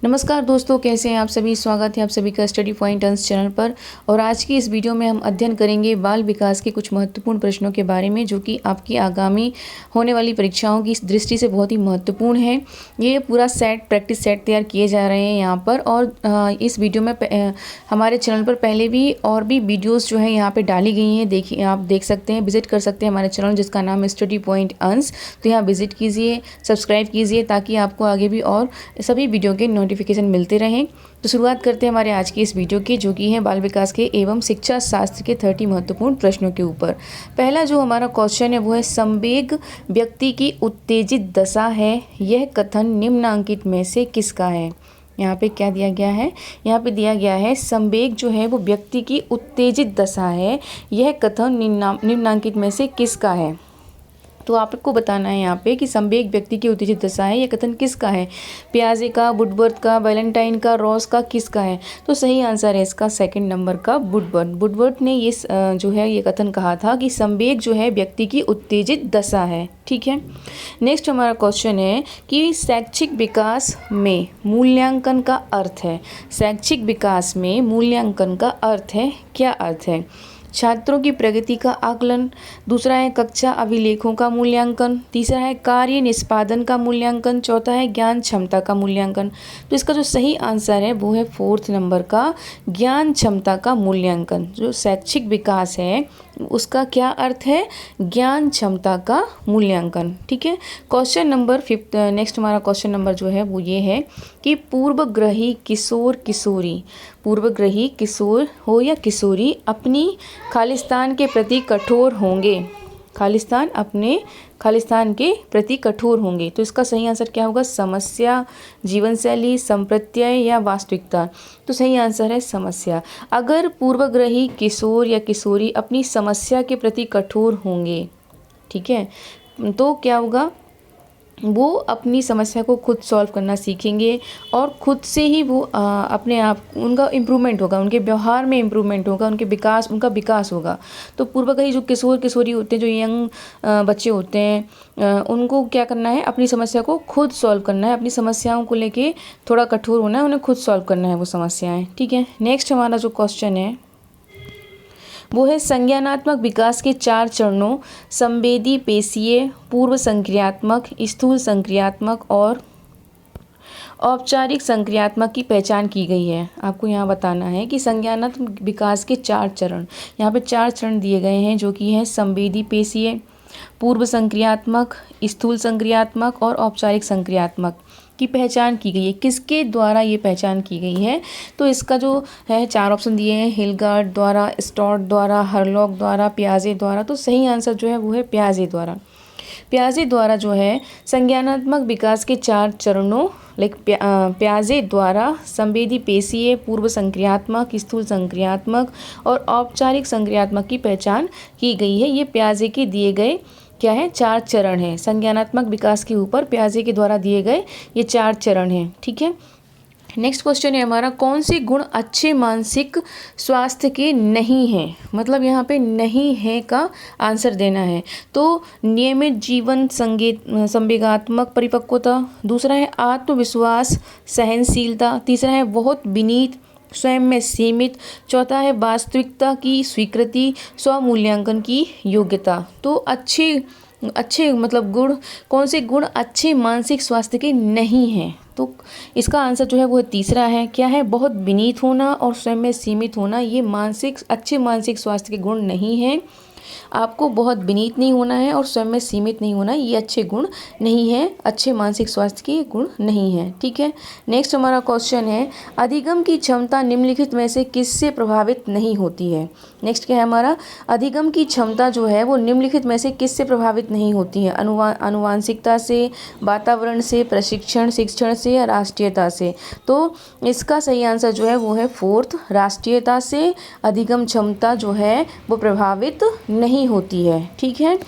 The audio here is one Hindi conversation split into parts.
नमस्कार दोस्तों, कैसे हैं आप सभी। स्वागत है आप सभी का स्टडी पॉइंट अंश चैनल पर। और आज की इस वीडियो में हम अध्ययन करेंगे बाल विकास के कुछ महत्वपूर्ण प्रश्नों के बारे में, जो कि आपकी आगामी होने वाली परीक्षाओं की दृष्टि से बहुत ही महत्वपूर्ण है। ये पूरा सेट प्रैक्टिस सेट तैयार किए जा रहे हैं यहाँ पर। और इस वीडियो में हमारे चैनल पर पहले भी और भी वीडियोज़ जो है यहाँ पर डाली गई हैं। देखिए, आप देख सकते हैं, विजिट कर सकते हैं हमारे चैनल जिसका नाम है स्टडी पॉइंट अंश। तो यहाँ विजिट कीजिए, सब्सक्राइब कीजिए, ताकि आपको आगे भी और सभी वीडियो के नोटिफिकेशन मिलते रहें। तो शुरुआत करते हैं हमारे आज की इस वीडियो की, जो कि है बाल विकास के एवं शिक्षा शास्त्र के 30 महत्वपूर्ण प्रश्नों के ऊपर। पहला जो हमारा क्वेश्चन है वो है, संवेग व्यक्ति की उत्तेजित दशा है, यह कथन निम्नांकित में से किसका है। यहाँ पे क्या दिया गया है, यहाँ पे दिया गया है संवेग जो है वो व्यक्ति की उत्तेजित दशा है, यह कथन निम्नांकित में से किसका है। तो आपको बताना है यहाँ पे कि संवेग व्यक्ति की उत्तेजित दशा है, यह कथन किसका है। पियाजे का, वुडवर्थ का, वैलेंटाइन का, रॉस का, किसका है। तो सही आंसर है इसका सेकंड नंबर का वुडवर्थ। वुडवर्थ ने ये जो है ये कथन कहा था कि संवेग जो है व्यक्ति की उत्तेजित दशा है। ठीक है। नेक्स्ट हमारा क्वेश्चन है कि शैक्षिक विकास में मूल्यांकन का अर्थ है। शैक्षिक विकास में मूल्यांकन का अर्थ है, क्या अर्थ है। छात्रों की प्रगति का आकलन, दूसरा है कक्षा अभिलेखों का मूल्यांकन, तीसरा है कार्य निष्पादन का मूल्यांकन, चौथा है ज्ञान क्षमता का मूल्यांकन। तो इसका जो सही आंसर है वो है फोर्थ नंबर का ज्ञान क्षमता का मूल्यांकन। जो शैक्षिक विकास है उसका क्या अर्थ है, ज्ञान क्षमता का मूल्यांकन। ठीक है। क्वेश्चन नंबर 5, नेक्स्ट हमारा क्वेश्चन नंबर जो है वो ये है कि पूर्वग्रही किशोर किशोरी, पूर्वग्रही किशोर हो या किशोरी अपनी खालिस्तान के प्रति कठोर होंगे, खालिस्तान के प्रति कठोर होंगे। तो इसका सही आंसर क्या होगा, समस्या, जीवन शैली, संप्रत्यय या वास्तविकता। तो सही आंसर है समस्या। अगर पूर्वग्रही किशोर या किशोरी अपनी समस्या के प्रति कठोर होंगे, ठीक है, तो क्या होगा, वो अपनी समस्या को खुद सॉल्व करना सीखेंगे और खुद से ही वो अपने आप उनका इम्प्रूवमेंट होगा, उनके व्यवहार में इम्प्रूवमेंट होगा, उनका विकास होगा। तो पूर्वग्रही जो किशोर किशोरी होते हैं, जो यंग बच्चे होते हैं, उनको क्या करना है, अपनी समस्या को खुद सॉल्व करना है, अपनी समस्याओं को लेके थोड़ा कठोर होना है, उन्हें खुद सॉल्व करना है वो समस्याएँ। ठीक है। नेक्स्ट हमारा जो क्वेश्चन है वो है, संज्ञानात्मक विकास के 4 चरणों संवेदी पेशीय, पूर्व संक्रियात्मक, स्थूल संक्रियात्मक और औपचारिक संक्रियात्मक की पहचान की गई है। आपको यहाँ बताना है कि संज्ञानात्मक विकास के 4 चरण, यहाँ पे 4 चरण दिए गए हैं, जो कि हैं संवेदी पेशीय, पूर्व संक्रियात्मक, स्थूल संक्रियात्मक और औपचारिक संक्रियात्मक की पहचान की गई है। किसके द्वारा ये पहचान की गई है। तो इसका जो है 4 ऑप्शन दिए हैं, हिलगार्ड द्वारा, स्टॉर्ट द्वारा, हरलॉक द्वारा, पियाजे द्वारा। तो सही आंसर जो है वो है पियाजे द्वारा। पियाजे द्वारा जो है संज्ञानात्मक विकास के 4 चरणों पियाजे द्वारा संवेदी पेशीय, पूर्व संक्रियात्मक, स्थूल संक्रियात्मक और औपचारिक संक्रियात्मक की पहचान की गई है। ये पियाजे के दिए गए क्या है, 4 चरण हैं। संज्ञानात्मक विकास के ऊपर पियाजे के द्वारा दिए गए ये 4 चरण हैं। ठीक है। नेक्स्ट क्वेश्चन है हमारा, कौन से गुण अच्छे मानसिक स्वास्थ्य के नहीं हैं। मतलब यहाँ पे नहीं है का आंसर देना है। तो नियमित जीवन संवेगात्मक परिपक्वता, दूसरा है आत्मविश्वास, सहनशीलता, तीसरा है बहुत विनीत, स्वयं में सीमित, चौथा है वास्तविकता की स्वीकृति, स्वमूल्यांकन की योग्यता। तो अच्छे मतलब गुण, कौन से गुण अच्छे मानसिक स्वास्थ्य के नहीं हैं। तो इसका आंसर जो है वो तीसरा है, क्या है, बहुत विनीत होना और स्वयं में सीमित होना। ये अच्छे मानसिक स्वास्थ्य के गुण नहीं हैं। आपको बहुत विनीत नहीं होना है और स्वयं में सीमित नहीं होना, ये अच्छे गुण नहीं है, अच्छे मानसिक स्वास्थ्य के गुण नहीं है। ठीक है। नेक्स्ट हमारा क्वेश्चन है, अधिगम की क्षमता निम्नलिखित में से किससे प्रभावित नहीं होती है। नेक्स्ट क्या है हमारा, अधिगम की क्षमता जो है वो निम्नलिखित में से किससे प्रभावित नहीं होती है। अनुवांशिकता से, वातावरण से, प्रशिक्षण, शिक्षण से या राष्ट्रीयता से। तो इसका सही आंसर जो है वो है फोर्थ, राष्ट्रीयता से अधिगम क्षमता जो है वो प्रभावित नहीं होती है। ठीक है।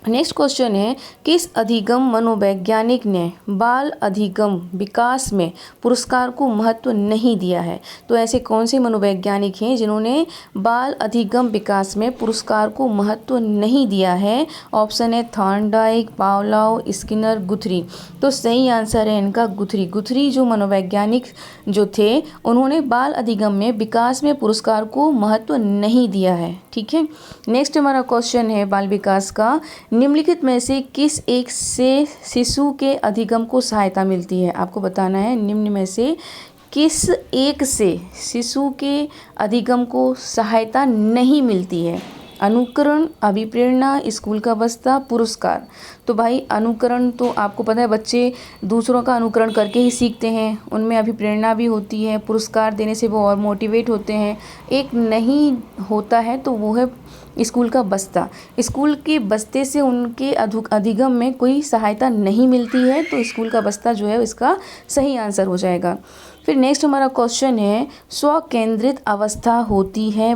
नेक्स्ट क्वेश्चन है, किस अधिगम मनोवैज्ञानिक ने बाल अधिगम विकास में पुरस्कार को महत्व नहीं दिया है? तो ऐसे कौन से मनोवैज्ञानिक हैं जिन्होंने बाल अधिगम विकास में पुरस्कार को महत्व नहीं दिया है? ऑप्शन है थॉर्नडाइक, पावलोव, स्किनर, गुथरी। तो सही आंसर है इनका गुथरी। गुथरी जो मनोवैज्ञानिक जो थे, उन्होंने बाल अधिगम में विकास में पुरस्कार को महत्व नहीं दिया है। ठीक है। नेक्स्ट हमारा क्वेश्चन है बाल विकास का, निम्नलिखित में से किस एक से शिशु के अधिगम को सहायता मिलती है? आपको बताना है निम्न में से किस एक से शिशु के अधिगम को सहायता नहीं मिलती है? अनुकरण, अभिप्रेरणा, स्कूल का बस्ता, पुरस्कार। तो भाई अनुकरण तो आपको पता है बच्चे दूसरों का अनुकरण करके ही सीखते हैं, उनमें अभिप्रेरणा भी होती है, पुरस्कार देने से वो और मोटिवेट होते हैं। एक नहीं होता है तो वो है स्कूल का बस्ता। स्कूल के बस्ते से उनके अधिगम में कोई सहायता नहीं मिलती है, तो स्कूल का बस्ता जो है इसका सही आंसर हो जाएगा। फिर नेक्स्ट हमारा क्वेश्चन है, स्व केंद्रित अवस्था होती है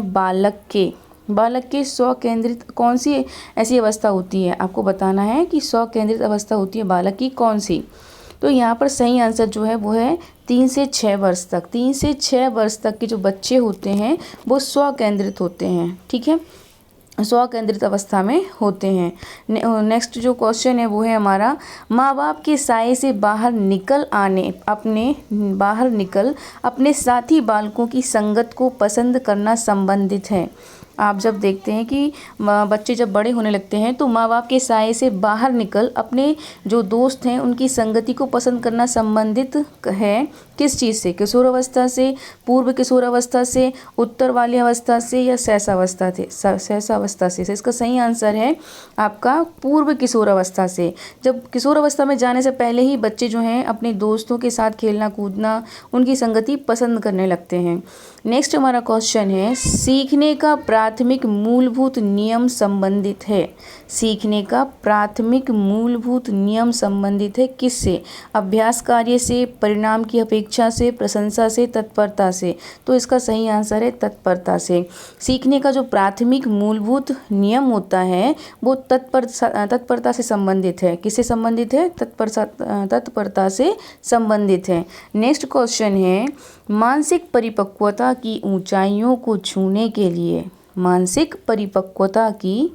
बालक के स्व केंद्रित कौन सी ऐसी अवस्था होती है? आपको बताना है कि स्व केंद्रित अवस्था होती है बालक की कौन सी। तो यहाँ पर सही आंसर जो है वो है 3 से 6 वर्ष तक। 3 से 6 वर्ष तक के जो बच्चे होते हैं वो स्व केंद्रित होते हैं। ठीक है, स्व केंद्रित अवस्था में होते हैं। नेक्स्ट जो क्वेश्चन है वो है हमारा, माँ बाप के साये से बाहर निकल अपने साथी बालकों की संगत को पसंद करना संबंधित है। आप जब देखते हैं कि बच्चे जब बड़े होने लगते हैं तो माँ बाप के साये से बाहर निकल अपने जो दोस्त हैं उनकी संगति को पसंद करना संबंधित है किस चीज़ से? किशोरावस्था से, पूर्व किशोरावस्था से, उत्तर वाली अवस्था से या सहसावस्था से। इसका सही आंसर है आपका पूर्व किशोरावस्था से। जब किशोरावस्था में जाने से पहले ही बच्चे जो हैं अपने दोस्तों के साथ खेलना कूदना, उनकी संगति पसंद करने लगते हैं। नेक्स्ट हमारा क्वेश्चन है, सीखने का प्राथमिक मूलभूत नियम संबंधित है। सीखने का प्राथमिक मूलभूत नियम संबंधित है किससे? अभ्यास कार्य से, परिणाम की अपेक्षा से, प्रशंसा से, तत्परता से। तो इसका सही आंसर है तत्परता से। सीखने का जो प्राथमिक मूलभूत नियम होता है वो तत्परता से संबंधित है। किससे संबंधित है? तत्परता से संबंधित है। नेक्स्ट क्वेश्चन है, मानसिक परिपक्वता की ऊंचाइयों को छूने के लिए, मानसिक परिपक्वता की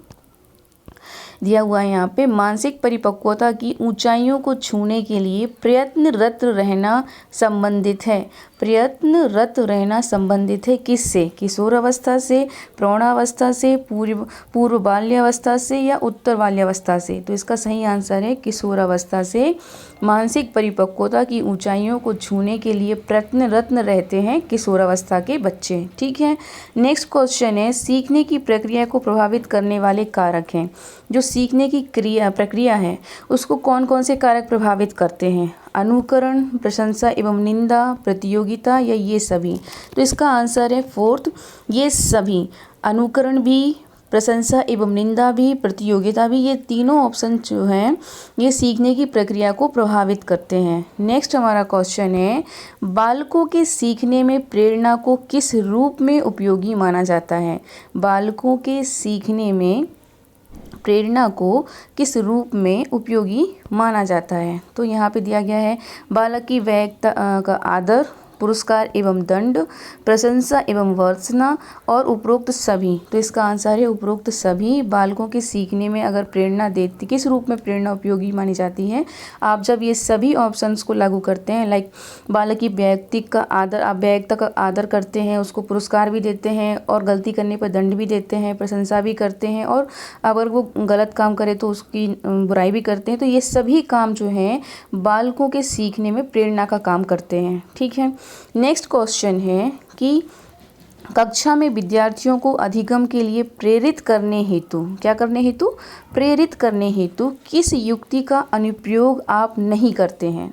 दिया हुआ है यहाँ पे, मानसिक परिपक्वता की ऊंचाइयों को छूने के लिए प्रयत्नरत रहना संबंधित है। प्रयत्नरत रहना संबंधित है किससे? किशोरावस्था से, प्रौढ़ावस्था से, पूर्व बाल्यावस्था से या उत्तर बाल्यावस्था से। तो इसका सही आंसर है किशोरावस्था से। मानसिक परिपक्वता की ऊंचाइयों को छूने के लिए प्रयत्नरत रहते हैं किशोरावस्था के बच्चे। ठीक है। नेक्स्ट क्वेश्चन है, सीखने की प्रक्रिया को प्रभावित करने वाले कारक हैं। जो सीखने की प्रक्रिया है उसको कौन कौन से कारक प्रभावित करते हैं? अनुकरण, प्रशंसा एवं निंदा, प्रतियोगिता या ये सभी। तो इसका आंसर है फोर्थ, ये सभी। अनुकरण भी, प्रशंसा एवं निंदा भी, प्रतियोगिता भी, ये तीनों ऑप्शन जो हैं ये सीखने की प्रक्रिया को प्रभावित करते हैं। नेक्स्ट हमारा क्वेश्चन है, बालकों के सीखने में प्रेरणा को किस रूप में उपयोगी माना जाता है? बालकों के सीखने में प्रेरणा को किस रूप में उपयोगी माना जाता है? तो यहाँ पे दिया गया है, बालक की वैयक्तिक का आदर, पुरस्कार एवं दंड, प्रशंसा एवं वर्षना और उपरोक्त सभी। तो इसका आंसर है उपरोक्त सभी। बालकों के सीखने में अगर प्रेरणा देती, किस रूप में प्रेरणा उपयोगी मानी जाती है? आप जब ये सभी ऑप्शंस को लागू करते हैं, लाइक बालक की वैयक्तिक का आदर, आप वैयक्तिक का आदर करते हैं, उसको पुरस्कार भी देते हैं और गलती करने पर दंड भी देते हैं, प्रशंसा भी करते हैं और अगर वो गलत काम करे तो उसकी बुराई भी करते हैं। तो ये सभी काम जो हैं बालकों के सीखने में प्रेरणा का काम करते हैं। ठीक है। नेक्स्ट क्वेश्चन है कि कक्षा में विद्यार्थियों को अधिगम के लिए प्रेरित करने हेतु, क्या करने हेतु? प्रेरित करने हेतु किस युक्ति का अनुप्रयोग आप नहीं करते हैं?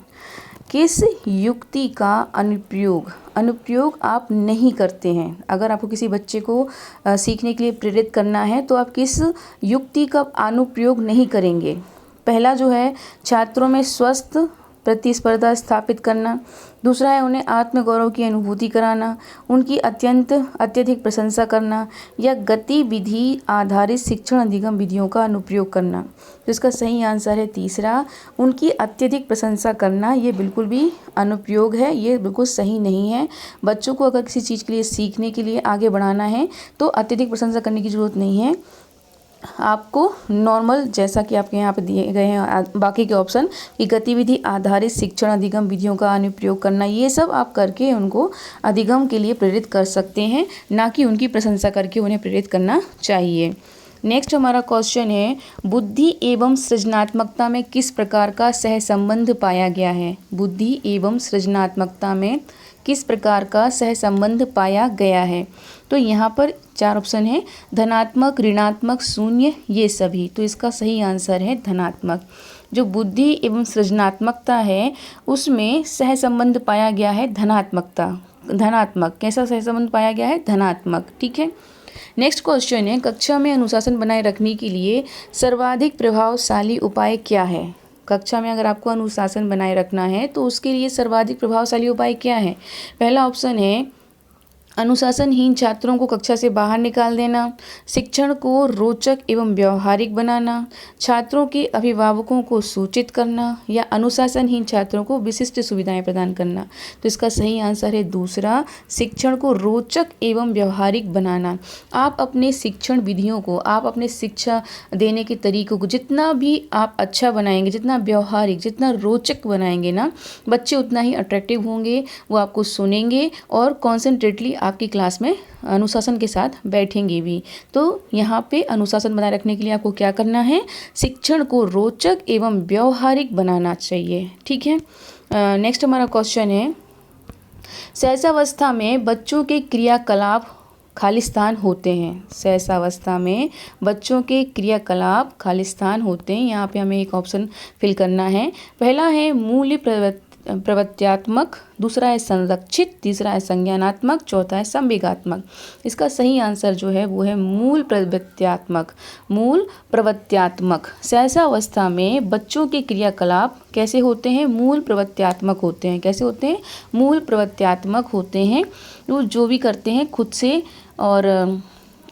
किस युक्ति का अनुप्रयोग आप नहीं करते हैं? अगर आपको किसी बच्चे को सीखने के लिए प्रेरित करना है तो आप किस युक्ति का अनुप्रयोग नहीं करेंगे? पहला जो है, छात्रों में स्वस्थ प्रतिस्पर्धा स्थापित करना। दूसरा है उन्हें आत्मगौरव की अनुभूति कराना, उनकी अत्यधिक प्रशंसा करना, या गतिविधि आधारित शिक्षण अधिगम विधियों का अनुप्रयोग करना। तो इसका सही आंसर है तीसरा, उनकी अत्यधिक प्रशंसा करना। ये बिल्कुल भी अनुप्रयोग है, ये बिल्कुल सही नहीं है। बच्चों को अगर किसी चीज़ के लिए सीखने के लिए आगे बढ़ाना है तो अत्यधिक प्रशंसा करने की ज़रूरत नहीं है। आपको नॉर्मल, जैसा कि आपके यहाँ पे दिए गए हैं बाकी के ऑप्शन, कि गतिविधि आधारित शिक्षण अधिगम विधियों का अनुप्रयोग करना, ये सब आप करके उनको अधिगम के लिए प्रेरित कर सकते हैं, ना कि उनकी प्रशंसा करके उन्हें प्रेरित करना चाहिए। नेक्स्ट हमारा क्वेश्चन है, बुद्धि एवं सृजनात्मकता में किस प्रकार का सहसंबंध पाया गया है? बुद्धि एवं सृजनात्मकता में किस प्रकार का सहसंबंध पाया गया है? तो यहाँ पर 4 ऑप्शन है, धनात्मक, ऋणात्मक, शून्य, ये सभी। तो इसका सही आंसर है धनात्मक। जो बुद्धि एवं सृजनात्मकता है उसमें सहसंबंध पाया गया है धनात्मक। कैसा सहसंबंध पाया गया है? धनात्मक। ठीक है। नेक्स्ट क्वेश्चन है, कक्षा में अनुशासन बनाए रखने के लिए सर्वाधिक प्रभावशाली उपाय क्या है? कक्षा में अगर आपको अनुशासन बनाए रखना है तो उसके लिए सर्वाधिक प्रभावशाली उपाय क्या है? पहला ऑप्शन है अनुशासनहीन छात्रों को कक्षा से बाहर निकाल देना, शिक्षण को रोचक एवं व्यवहारिक बनाना, छात्रों के अभिभावकों को सूचित करना, या अनुशासनहीन छात्रों को विशिष्ट सुविधाएं प्रदान करना। तो इसका सही आंसर है दूसरा, शिक्षण को रोचक एवं व्यवहारिक बनाना। आप अपने शिक्षण विधियों को, आप अपने शिक्षा देने के तरीकों को जितना भी आप अच्छा बनाएंगे, जितना व्यवहारिक, जितना रोचक बनाएंगे ना, बच्चे उतना ही अट्रैक्टिव होंगे, वो आपको सुनेंगे और कॉन्सेंट्रेटली आपकी क्लास में अनुशासन के साथ बैठेंगे भी। तो यहाँ पे अनुशासन बनाए रखने के लिए आपको क्या करना है? शिक्षण को रोचक एवं व्यवहारिक बनाना चाहिए। ठीक है। नेक्स्ट हमारा क्वेश्चन है, सहसावस्था में बच्चों के क्रियाकलाप खालिस्तान होते हैं। सहसावस्था में बच्चों के क्रियाकलाप खालिस्तान होते हैं। यहाँ पे हमें एक ऑप्शन फिल करना है। पहला है मूल्य प्रवृत्त्यात्मक, दूसरा है संरक्षित, तीसरा है संज्ञानात्मक, चौथा है संवेगात्मक। इसका सही आंसर जो है वो है मूल प्रवृत्त्यात्मक। सहसावस्था में बच्चों के क्रियाकलाप कैसे होते हैं? मूल प्रवृत्त्यात्मक होते हैं। कैसे होते हैं? मूल प्रवृत्त्यात्मक होते हैं। वो जो भी करते हैं खुद से और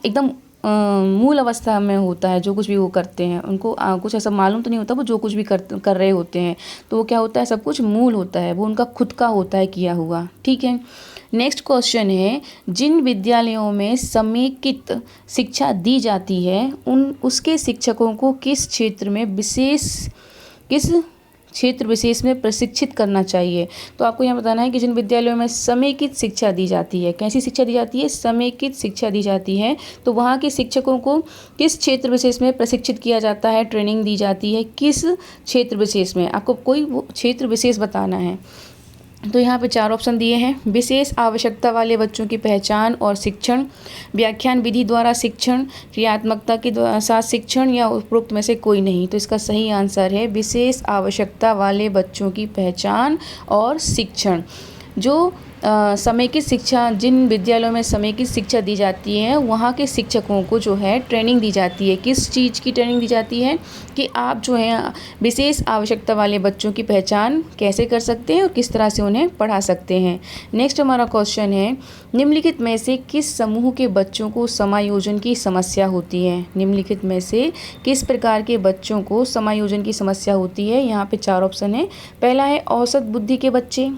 एकदम मूल अवस्था में होता है। जो कुछ भी वो करते हैं उनको कुछ ऐसा मालूम तो नहीं होता, वो जो कुछ भी कर रहे होते हैं तो वो क्या होता है? सब कुछ मूल होता है, वो उनका खुद का होता है किया हुआ। ठीक है। नेक्स्ट क्वेश्चन है, जिन विद्यालयों में समेकित शिक्षा दी जाती है उसके शिक्षकों को किस क्षेत्र विशेष में प्रशिक्षित करना चाहिए? तो आपको यहाँ बताना है कि जिन विद्यालयों में समेकित शिक्षा दी जाती है, कैसी शिक्षा दी जाती है? समेकित शिक्षा दी जाती है। तो वहाँ के शिक्षकों को किस क्षेत्र विशेष में प्रशिक्षित किया जाता है, ट्रेनिंग दी जाती है? किस क्षेत्र विशेष में? आपको कोई वो क्षेत्र विशेष बताना है। तो यहाँ पे 4 ऑप्शन दिए हैं, विशेष आवश्यकता वाले बच्चों की पहचान और शिक्षण, व्याख्यान विधि द्वारा शिक्षण, क्रियात्मकता के साथ शिक्षण, या उपरोक्त में से कोई नहीं। तो इसका सही आंसर है विशेष आवश्यकता वाले बच्चों की पहचान और शिक्षण। जो समेकित शिक्षा, जिन विद्यालयों में समेकित शिक्षा दी जाती है वहाँ के शिक्षकों को जो है ट्रेनिंग दी जाती है। किस चीज़ की ट्रेनिंग दी जाती है? कि आप जो है विशेष आवश्यकता वाले बच्चों की पहचान कैसे कर सकते हैं और किस तरह से उन्हें पढ़ा सकते हैं। नेक्स्ट हमारा क्वेश्चन है, निम्नलिखित में से किस समूह के बच्चों को समायोजन की समस्या होती है? निम्नलिखित में से किस प्रकार के बच्चों को समायोजन की समस्या होती है? यहाँ पे 4 ऑप्शन है। पहला है औसत बुद्धि के बच्चे,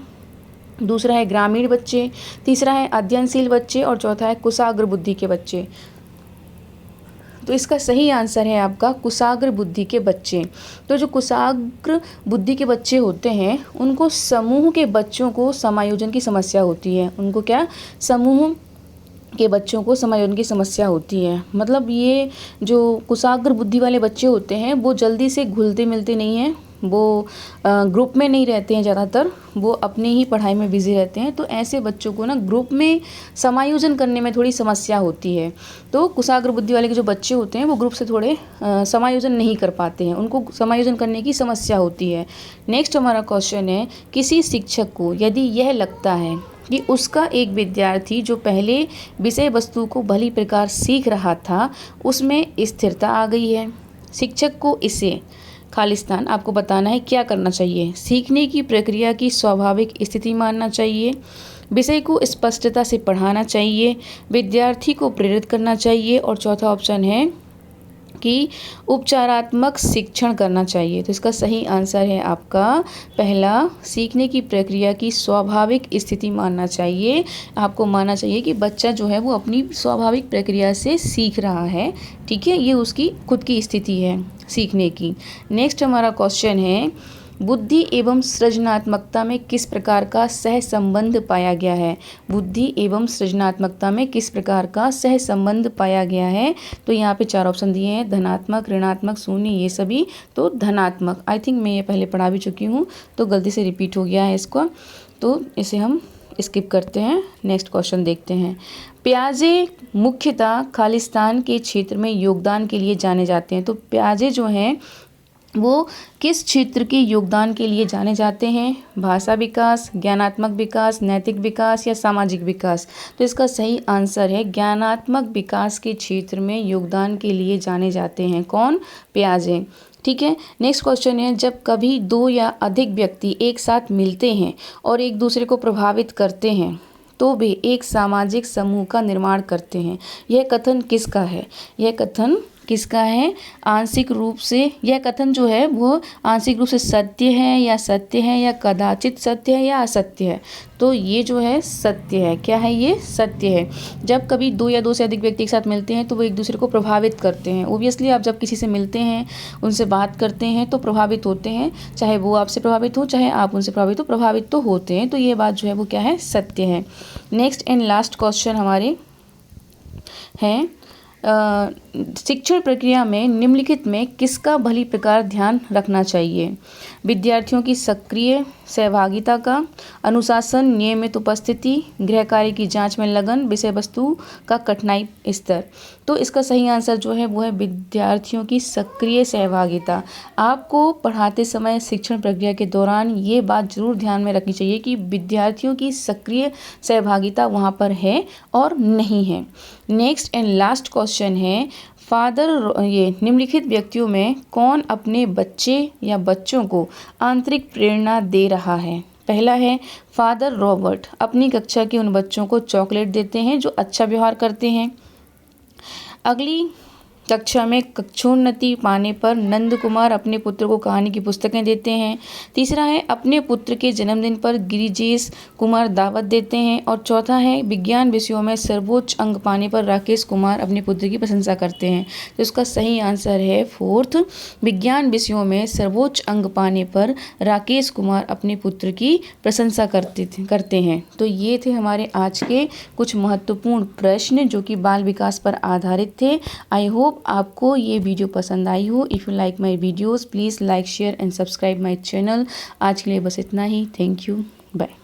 दूसरा है ग्रामीण बच्चे, तीसरा है अध्ययनशील बच्चे, और चौथा है कुशाग्र बुद्धि के बच्चे। तो इसका सही आंसर है आपका कुशाग्र बुद्धि के बच्चे। तो जो कुशाग्र बुद्धि के बच्चे होते हैं उनको समूह के बच्चों को समायोजन की समस्या होती है। उनको क्या? समूह के बच्चों को समायोजन की समस्या होती है। मतलब ये जो कुशाग्र बुद्धि वाले बच्चे होते हैं वो जल्दी से घुलते मिलते नहीं हैं, वो ग्रुप में नहीं रहते हैं ज़्यादातर, वो अपने ही पढ़ाई में बिजी रहते हैं। तो ऐसे बच्चों को ना ग्रुप में समायोजन करने में थोड़ी समस्या होती है। तो कुशाग्र बुद्धि वाले के जो बच्चे होते हैं वो ग्रुप से थोड़े समायोजन नहीं कर पाते हैं, उनको समायोजन करने की समस्या होती है। नेक्स्ट हमारा क्वेश्चन है, किसी शिक्षक को यदि यह लगता है कि उसका एक विद्यार्थी जो पहले विषय वस्तु को भली प्रकार सीख रहा था उसमें स्थिरता आ गई है, शिक्षक को इसे खालिस्तान आपको बताना है क्या करना चाहिए। सीखने की प्रक्रिया की स्वाभाविक स्थिति मानना चाहिए, विषय को स्पष्टता से पढ़ाना चाहिए, विद्यार्थी को प्रेरित करना चाहिए, और चौथा ऑप्शन है कि उपचारात्मक शिक्षण करना चाहिए। तो इसका सही आंसर है आपका पहला, सीखने की प्रक्रिया की स्वाभाविक स्थिति मानना चाहिए। आपको मानना चाहिए कि बच्चा जो है वो अपनी स्वाभाविक प्रक्रिया से सीख रहा है, ठीक है, ये उसकी खुद की स्थिति है सीखने की। नेक्स्ट हमारा क्वेश्चन है, बुद्धि एवं सृजनात्मकता में किस प्रकार का सहसंबंध पाया गया है। बुद्धि एवं सृजनात्मकता में किस प्रकार का सहसंबंध पाया गया है। तो यहाँ पे 4 ऑप्शन दिए हैं, धनात्मक, ऋणात्मक, शून्य, ये सभी। तो धनात्मक, आई थिंक मैं ये पहले पढ़ा भी चुकी हूँ, तो गलती से रिपीट हो गया है इसको, तो इसे हम स्किप करते हैं। नेक्स्ट क्वेश्चन देखते हैं। प्याजे मुख्यतः खालिस्तान के क्षेत्र में योगदान के लिए जाने जाते हैं। तो प्याजे जो हैं वो किस क्षेत्र के योगदान के लिए जाने जाते हैं। भाषा विकास, ज्ञानात्मक विकास, नैतिक विकास या सामाजिक विकास। तो इसका सही आंसर है ज्ञानात्मक विकास के क्षेत्र में योगदान के लिए जाने जाते हैं। कौन? प्याजे, ठीक है। नेक्स्ट क्वेश्चन है, जब कभी 2 या अधिक व्यक्ति एक साथ मिलते हैं और एक दूसरे को प्रभावित करते हैं तो वे एक सामाजिक समूह का निर्माण करते हैं। यह कथन किसका है? यह कथन किसका है? आंशिक रूप से, यह कथन जो है वो आंशिक रूप से सत्य है या कदाचित सत्य है या असत्य है। तो ये जो है सत्य है। क्या है? ये सत्य है। जब कभी 2 या 2 से अधिक व्यक्ति एक साथ मिलते हैं तो वो एक दूसरे को प्रभावित करते हैं। ओबियसली आप जब किसी से मिलते हैं, उनसे बात करते हैं तो प्रभावित होते हैं, चाहे वो आपसे प्रभावित हो चाहे आप उनसे प्रभावित हो, प्रभावित तो होते हैं। तो ये बात जो है वो क्या है? सत्य है। नेक्स्ट एंड लास्ट क्वेश्चन हमारे हैं, शिक्षण प्रक्रिया में निम्नलिखित में किसका भली प्रकार ध्यान रखना चाहिए। विद्यार्थियों की सक्रिय सहभागिता का, अनुशासन, नियमित उपस्थिति, गृह कार्य की जांच में लगन, विषय वस्तु का कठिनाई स्तर। तो इसका सही आंसर जो है वो है विद्यार्थियों की सक्रिय सहभागिता। आपको पढ़ाते समय शिक्षण प्रक्रिया के दौरान ये बात जरूर ध्यान में रखनी चाहिए कि विद्यार्थियों की सक्रिय सहभागिता वहाँ पर है और नहीं है। नेक्स्ट एंड लास्ट क्वेश्चन है, ये निम्नलिखित व्यक्तियों में कौन अपने बच्चे या बच्चों को आंतरिक प्रेरणा दे रहा है। पहला है फादर रॉबर्ट, अपनी कक्षा के उन बच्चों को चॉकलेट देते हैं जो अच्छा व्यवहार करते हैं। अगली कक्षा में कक्षोन्नति पाने पर नंद कुमार अपने पुत्र को कहानी की पुस्तकें देते हैं। तीसरा है अपने पुत्र के जन्मदिन पर गिरिजेश कुमार दावत देते हैं। और चौथा है विज्ञान विषयों में सर्वोच्च अंक पाने पर राकेश कुमार अपने पुत्र की प्रशंसा करते हैं। तो इसका सही आंसर है फोर्थ, विज्ञान विषयों में सर्वोच्च अंक पाने पर राकेश कुमार अपने पुत्र की प्रशंसा करते हैं। तो ये थे हमारे आज के कुछ महत्वपूर्ण प्रश्न जो कि बाल विकास पर आधारित थे। आई होप आपको ये वीडियो पसंद आई हो। If you like my videos please like, share and subscribe my channel. आज के लिए बस इतना ही। Thank you, bye.